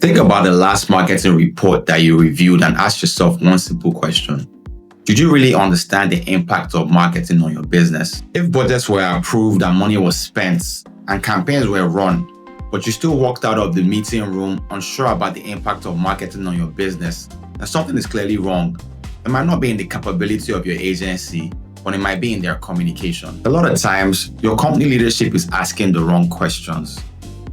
Think about the last marketing report that you reviewed and ask yourself one simple question. Did you really understand the impact of marketing on your business? If budgets were approved and money was spent and campaigns were run, but you still walked out of the meeting room unsure about the impact of marketing on your business, then something is clearly wrong. It might not be in the capability of your agency, but it might be in their communication. A lot of times, your company leadership is asking the wrong questions.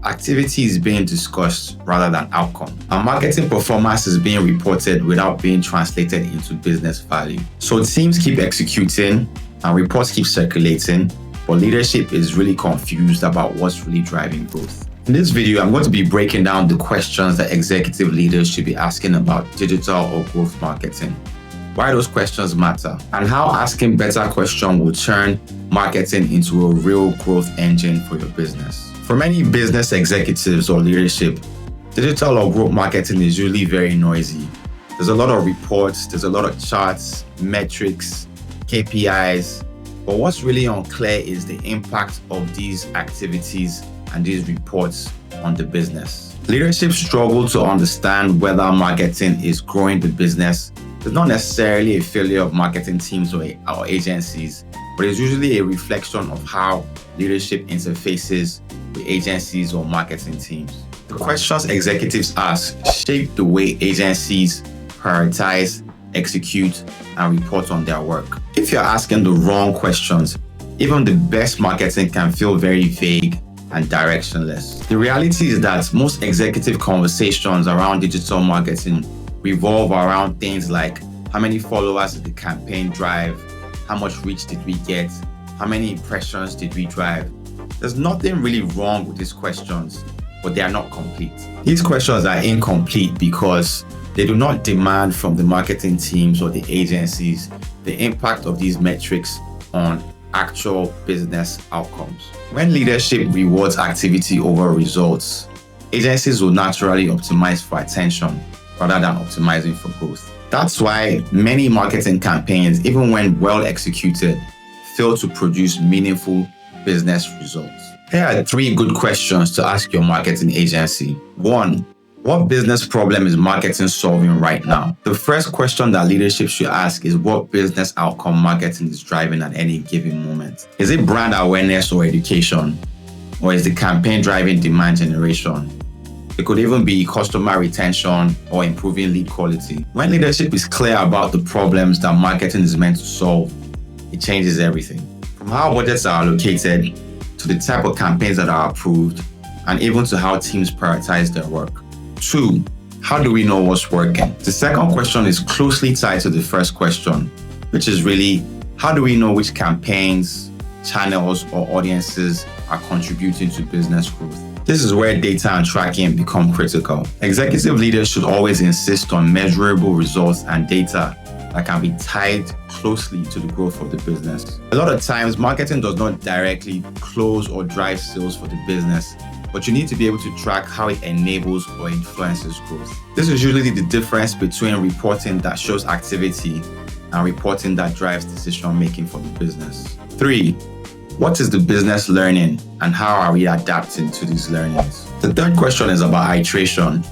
Activity is being discussed rather than outcome. And marketing performance is being reported without being translated into business value. So teams keep executing and reports keep circulating, but leadership is really confused about what's really driving growth. In this video, I'm going to be breaking down the questions that executive leaders should be asking about digital or growth marketing, why those questions matter, and how asking better questions will turn marketing into a real growth engine for your business. For many business executives or leadership, digital or growth marketing is usually very noisy. There's a lot of reports, there's a lot of charts, metrics, KPIs, but what's really unclear is the impact of these activities and these reports on the business. Leadership struggle to understand whether marketing is growing the business. It's not necessarily a failure of marketing teams or agencies, but it's usually a reflection of how leadership interfaces with agencies or marketing teams. The questions executives ask shape the way agencies prioritize, execute, and report on their work. If you're asking the wrong questions, even the best marketing can feel very vague and directionless. The reality is that most executive conversations around digital marketing revolve around things like how many followers did the campaign drive, how much reach did we get, how many impressions did we drive. There's nothing really wrong with these questions, but they are not complete. These questions are incomplete because they do not demand from the marketing teams or the agencies the impact of these metrics on actual business outcomes. When leadership rewards activity over results, agencies will naturally optimize for attention rather than optimizing for growth. That's why many marketing campaigns, even when well executed, fail to produce meaningful business results. Here are 3 good questions to ask your marketing agency. 1. What business problem is marketing solving right now? The first question that leadership should ask is what business outcome marketing is driving at any given moment. Is it brand awareness or education? Or is the campaign driving demand generation? It could even be customer retention or improving lead quality. When leadership is clear about the problems that marketing is meant to solve, it changes everything. From how budgets are allocated, to the type of campaigns that are approved, and even to how teams prioritize their work. 2. How do we know what's working? The second question is closely tied to the first question, which is really, how do we know which campaigns, channels, or audiences are contributing to business growth? This is where data and tracking become critical. Executive leaders should always insist on measurable results and data that can be tied closely to the growth of the business. A lot of times, marketing does not directly close or drive sales for the business, but you need to be able to track how it enables or influences growth. This is usually the difference between reporting that shows activity and reporting that drives decision-making for the business. 3. What is the business learning and how are we adapting to these learnings? The third question is about iteration.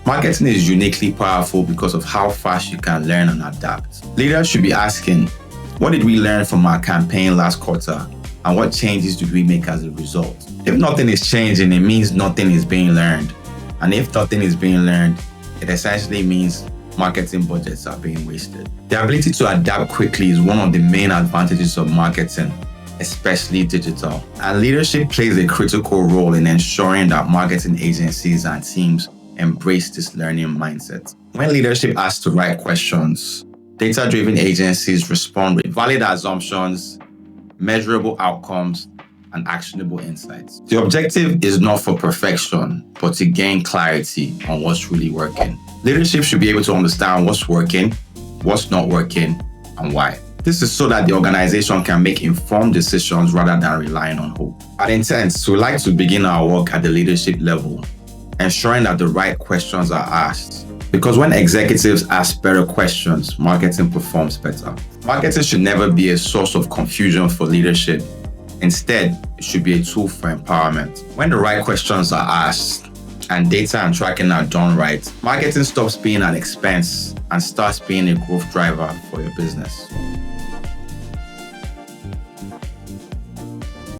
Marketing is uniquely powerful because of how fast you can learn and adapt. Leaders should be asking, what did we learn from our campaign last quarter? And what changes did we make as a result? If nothing is changing, it means nothing is being learned. And if nothing is being learned, it essentially means marketing budgets are being wasted. The ability to adapt quickly is one of the main advantages of marketing, especially digital. And leadership plays a critical role in ensuring that marketing agencies and teams embrace this learning mindset. When leadership asks the right questions, data-driven agencies respond with valid assumptions, measurable outcomes, and actionable insights. The objective is not for perfection, but to gain clarity on what's really working. Leadership should be able to understand what's working, what's not working, and why. This is so that the organization can make informed decisions rather than relying on hope. At Intense, we like to begin our work at the leadership level, ensuring that the right questions are asked. Because when executives ask better questions, marketing performs better. Marketing should never be a source of confusion for leadership. Instead, it should be a tool for empowerment. When the right questions are asked and data and tracking are done right, marketing stops being an expense and starts being a growth driver for your business.